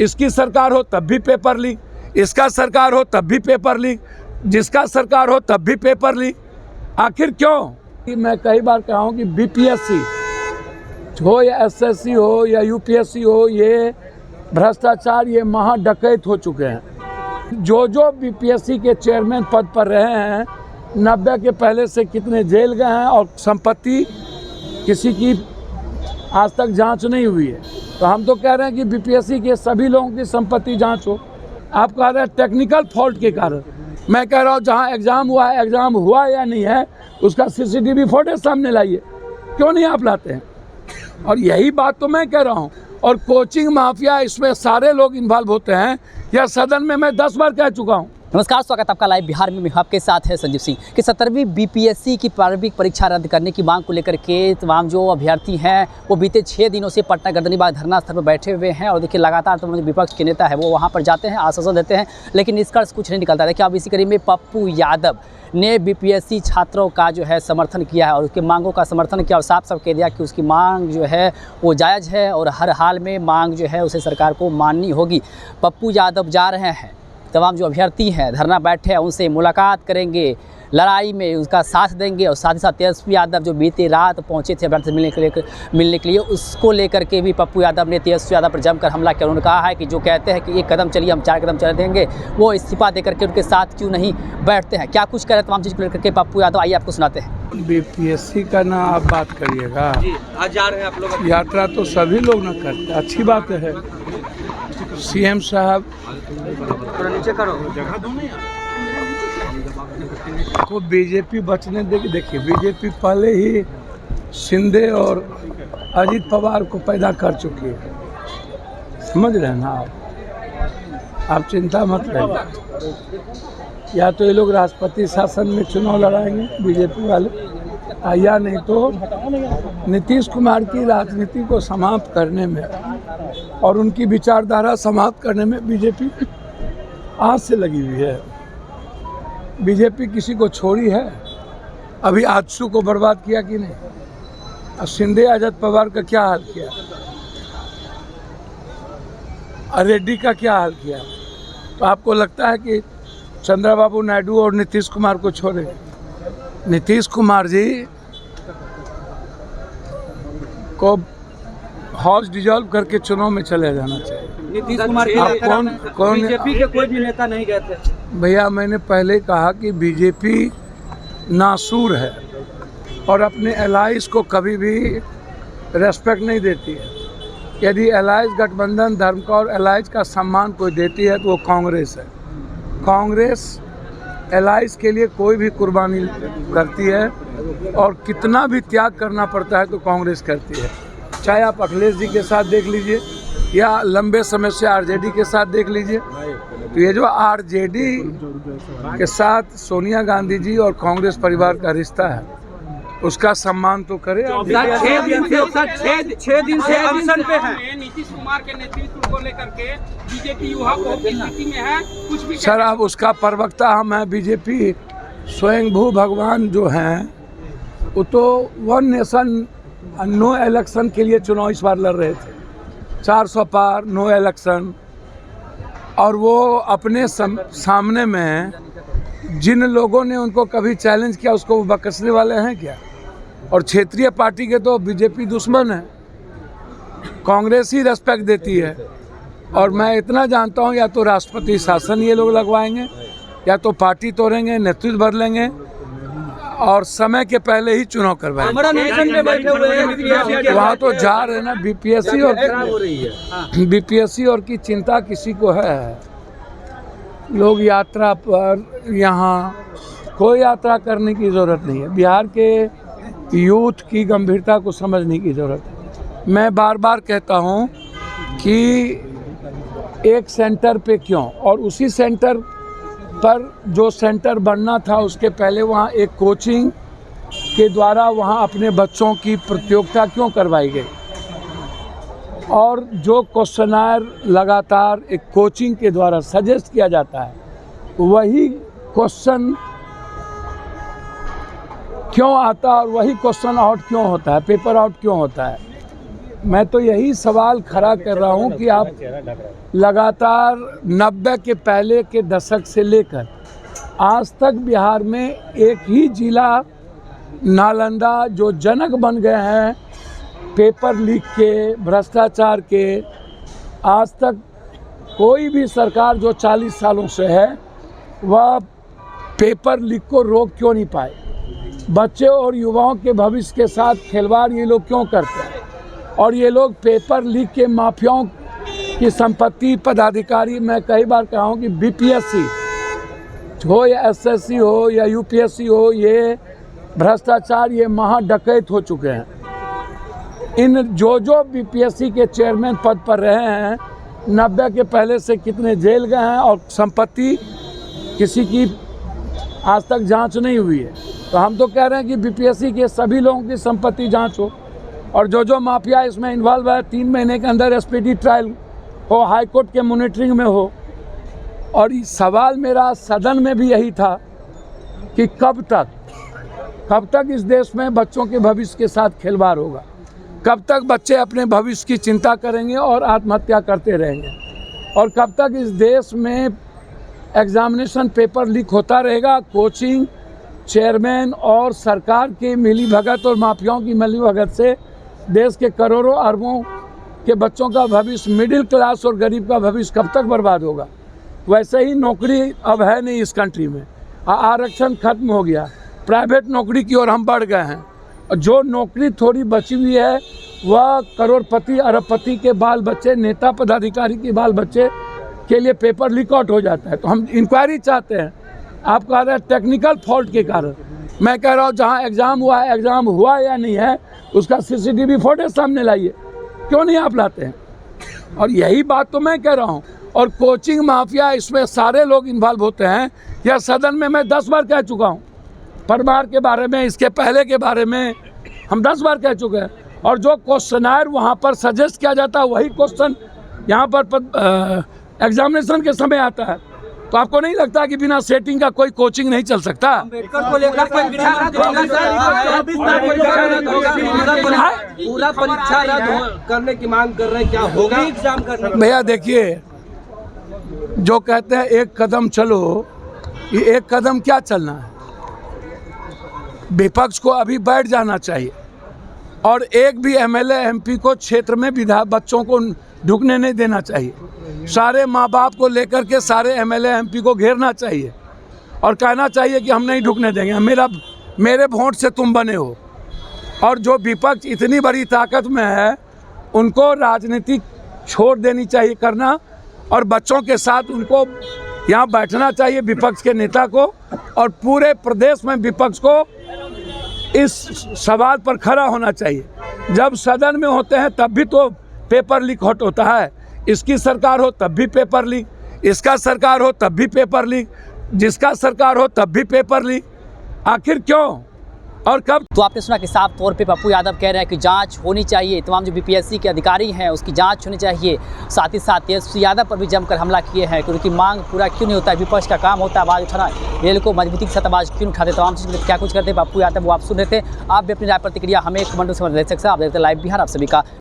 इसकी सरकार हो तब भी पेपर लीक, इसका सरकार हो तब भी पेपर लीक, जिसका सरकार हो तब भी पेपर लीक। आखिर क्यों? मैं कई बार कहा हूँ कि बीपीएससी हो या एसएससी हो या यूपीएससी हो, ये भ्रष्टाचार, ये महा डकैत हो चुके हैं। जो बीपीएससी के चेयरमैन पद पर रहे हैं, 90 के पहले से कितने जेल गए हैं और संपत्ति किसी की आज तक जांच नहीं हुई है। तो हम तो कह रहे हैं कि बीपीएससी के सभी लोगों की संपत्ति जांच हो। आप कह रहे हैं टेक्निकल फॉल्ट के कारण, मैं कह रहा हूँ जहाँ एग्ज़ाम हुआ है, एग्ज़ाम हुआ या नहीं है, उसका सीसीटीवी फुटेज सामने लाइए। क्यों नहीं आप लाते हैं? और यही बात तो मैं कह रहा हूँ। और कोचिंग माफिया, इसमें सारे लोग इन्वॉल्व होते हैं। यह सदन में मैं 10 बार कह चुका हूँ। नमस्कार, स्वागत आपका लाइव बिहार में। आपके साथ है संजीव सिंह। कि 17वीं बीपीएससी की प्रारंभिक परीक्षा रद्द करने की मांग को लेकर के तमाम जो अभ्यर्थी हैं वो बीते 6 दिनों से पटना गर्दनीबाग धरना स्थल पर बैठे हुए हैं। और देखिए लगातार तमाम जो विपक्ष के नेता है वो वहाँ पर जाते हैं, आश्वासन देते हैं, लेकिन निष्कर्ष कुछ नहीं निकलता। देखिए अब इसी कड़ी में पप्पू यादव ने बीपीएससी छात्रों का जो है समर्थन किया है और उसके मांगों का समर्थन किया और साफ साफ कह दिया कि उसकी मांग जो है वो जायज़ है और हर हाल में मांग जो है उसे सरकार को माननी होगी। पप्पू यादव जा रहे हैं, तमाम जो अभ्यर्थी हैं धरना बैठे हैं उनसे मुलाकात करेंगे, लड़ाई में उसका साथ देंगे। और साथ ही साथ तेजस्वी यादव जो बीती रात पहुंचे थे अभ्यर्थी मिलने के लिए उसको लेकर के भी पप्पू यादव ने तेजस्वी यादव पर जमकर हमला किया। उन्होंने कहा है कि जो कहते हैं कि 1 कदम चलिए हम 4 कदम चल देंगे, वो इस्तीफा देकर के उनके साथ क्यों नहीं बैठते हैं। क्या कुछ करें तमाम चीज़ को लेकर के पप्पू यादव, आइए आपको सुनाते हैं। बीपीएससी का ना आप बात करिएगा, आज जा रहे हैं आप लोग। यात्रा तो सभी लोग ना करते, अच्छी बात है। सीएम साहब नीचे करो, को बीजेपी बचने देगी। देखिए बीजेपी पहले ही शिंदे और अजीत पवार को पैदा कर चुकी है, समझ रहे हैं ना आप चिंता मत करिए। या तो ये लोग राष्ट्रपति शासन में चुनाव लड़ाएंगे बीजेपी वाले, या नहीं तो नीतीश कुमार की राजनीति को समाप्त करने में और उनकी विचारधारा समाप्त करने में बीजेपी आज से लगी हुई है। बीजेपी किसी को छोड़ी है? अभी आजसू को बर्बाद किया कि नहीं? और शिंदे अजित पवार का क्या हाल किया? रेड्डी का क्या हाल किया? तो आपको लगता है कि चंद्रबाबू नायडू और नीतीश कुमार को छोड़े? नीतीश कुमार जी को हाउस डिजॉल्व करके चुनाव में चले जाना चाहिए। नीतीश कुमार कौन बीजेपी के कोई भी नेता नहीं गए थे भैया। मैंने पहले कहा कि बीजेपी नासूर है और अपने एलाइज को कभी भी रेस्पेक्ट नहीं देती है। यदि एलाइज गठबंधन धर्म का और एलाइज का सम्मान कोई देती है तो वो कांग्रेस है। कांग्रेस एलाइज के लिए कोई भी कुर्बानी करती है और कितना भी त्याग करना पड़ता है तो कांग्रेस करती है। चाहे आप अखिलेश जी के साथ देख लीजिए या लंबे समय से आरजेडी के साथ देख लीजिए। तो ये जो आरजेडी के साथ सोनिया गांधी जी और कांग्रेस परिवार का रिश्ता है उसका सम्मान तो करें। 6 दिन से अनशन पे है। नीतीश कुमार के नेतृत्व को लेकर के बीजेपी युवा को स्थिति में है, कुछ भी सर अब उसका प्रवक्ता हम हैं। बीजेपी स्वयंभू भगवान जो हैं वो तो 1 नेशन नो इलेक्शन के लिए चुनाव इस बार लड़ रहे थे, 400 पार नो इलेक्शन। और वो अपने सामने में जिन लोगों ने उनको कभी चैलेंज किया उसको वो बकसने वाले हैं क्या? और क्षेत्रीय पार्टी के तो बीजेपी दुश्मन है, कांग्रेस ही रेस्पेक्ट देती है। और मैं इतना जानता हूँ या तो राष्ट्रपति शासन ये लोग लगवाएंगे या तो पार्टी तोड़ेंगे, नेतृत्व बदलेंगे और समय के पहले ही चुनाव करवाएंगे। वहाँ तो जा रहे ना बीपीएससी और की चिंता किसी को है? लोग यात्रा पर, यहाँ कोई यात्रा करने की ज़रूरत नहीं है। बिहार के यूथ की गंभीरता को समझने की ज़रूरत है। मैं बार बार कहता हूँ कि एक सेंटर पे क्यों, और उसी सेंटर पर जो सेंटर बनना था उसके पहले वहाँ एक कोचिंग के द्वारा वहाँ अपने बच्चों की प्रतियोगिता क्यों करवाई गई? और जो क्वेश्चनर लगातार एक कोचिंग के द्वारा सजेस्ट किया जाता है वही क्वेश्चन क्यों आता है और वही क्वेश्चन आउट क्यों होता है, पेपर आउट क्यों होता है? मैं तो यही सवाल खड़ा कर रहा हूं कि आप लगातार 90 के पहले के दशक से लेकर आज तक बिहार में एक ही जिला नालंदा जो जनक बन गए हैं पेपर लीक के, भ्रष्टाचार के, आज तक कोई भी सरकार जो 40 सालों से है वह पेपर लीक को रोक क्यों नहीं पाए। बच्चे और युवाओं के भविष्य के साथ खिलवाड़ ये लोग क्यों करते हैं? और ये लोग पेपर लीक के माफियाओं की संपत्ति, पदाधिकारी, मैं कई बार कहा हूँ कि बीपीएससी हो या एसएससी हो या यूपीएससी हो, ये भ्रष्टाचार, ये महाडकैत हो चुके हैं। इन जो बीपीएससी के चेयरमैन पद पर रहे हैं 90 के पहले से कितने जेल गए हैं और संपत्ति किसी की आज तक जांच नहीं हुई है। तो हम तो कह रहे हैं कि बीपीएससी के सभी लोगों की संपत्ति जांच हो और जो माफिया इसमें इन्वॉल्व है 3 महीने के अंदर एसपीडी ट्रायल हो, हाई कोर्ट के मॉनिटरिंग में हो। और सवाल मेरा सदन में भी यही था कि कब तक इस देश में बच्चों के भविष्य के साथ खिलवाड़ होगा, कब तक बच्चे अपने भविष्य की चिंता करेंगे और आत्महत्या करते रहेंगे, और कब तक इस देश में एग्जामिनेशन पेपर लीक होता रहेगा। कोचिंग चेयरमैन और सरकार की मिलीभगत और माफियाओं की मिलीभगत से देश के करोड़ों अरबों के बच्चों का भविष्य, मिडिल क्लास और गरीब का भविष्य कब तक बर्बाद होगा। वैसे ही नौकरी अब है नहीं इस कंट्री में, आरक्षण खत्म हो गया, प्राइवेट नौकरी की ओर हम बढ़ गए हैं। और जो नौकरी थोड़ी बची हुई है वह करोड़पति अरबपति के बाल बच्चे, नेता पदाधिकारी के बाल बच्चे के लिए पेपर लीक आउट हो जाता है। तो हम इंक्वायरी चाहते हैं। आप कह रहे हैं टेक्निकल फॉल्ट के कारण, मैं कह रहा हूँ जहाँ एग्ज़ाम हुआ है, एग्ज़ाम हुआ या नहीं है उसका सीसीटीवी फुटेज सामने लाइए, क्यों नहीं आप लाते हैं? और यही बात तो मैं कह रहा हूँ। और कोचिंग माफिया, इसमें सारे लोग इन्वॉल्व होते हैं। यह सदन में मैं 10 बार कह चुका हूँ, परमार के बारे में, इसके पहले के बारे में हम 10 बार कह चुके हैं। और जो क्वेश्चनायर वहाँ पर सजेस्ट किया जाता है वही क्वेश्चन यहाँ पर एग्जामिनेशन के समय आता है। तो आपको नहीं लगता कि बिना सेटिंग का कोई कोचिंग नहीं चल सकता? पूरा परीक्षा रद्द करने की मांग कर रहे हैं, क्या होगा एग्जाम करने? भैया देखिए, जो कहते हैं एक कदम चलो, ये एक कदम क्या चलना है? विपक्ष को अभी बैठ जाना चाहिए और एक भी एमएलए एमपी को क्षेत्र में बच्चों को ढुकने नहीं देना चाहिए। सारे माँ बाप को लेकर के सारे एमएलए एमपी को घेरना चाहिए और कहना चाहिए कि हम नहीं ढुकने देंगे, मेरे वोट से तुम बने हो। और जो विपक्ष इतनी बड़ी ताकत में है उनको राजनीति छोड़ देनी चाहिए करना, और बच्चों के साथ उनको यहाँ बैठना चाहिए विपक्ष के नेता को, और पूरे प्रदेश में विपक्ष को इस सवाल पर खड़ा होना चाहिए। जब सदन में होते हैं तब भी तो पेपर लीक होता है, इसकी सरकार हो तब भी पेपर लीक, इसका सरकार हो तब भी पेपर लीक, जिसका सरकार हो तब भी पेपर लीक। आखिर क्यों और कब? तो आपने सुना कि साफ तौर पे पप्पू यादव कह रहे हैं कि जांच होनी चाहिए, तमाम जो बीपीएससी के अधिकारी हैं उसकी जांच होनी चाहिए। साथ ही साथ तेजस्वी यादव पर भी जमकर हमला किए हैं कि उनकी मांग पूरा क्यों नहीं होता है, विपक्ष का काम होता है आवाज़ उठाना, रेल को मजबूती के साथ आवाज़ क्यों उठाते, तमाम चीज़ क्या कुछ करते हैं पप्पू यादव, वो आप सुन रहे थे। आप भी अपनी राय प्रतिक्रिया हमें कमेंट से दे सकते हैं। आप देखते हैं लाइव बिहार, आप सभी का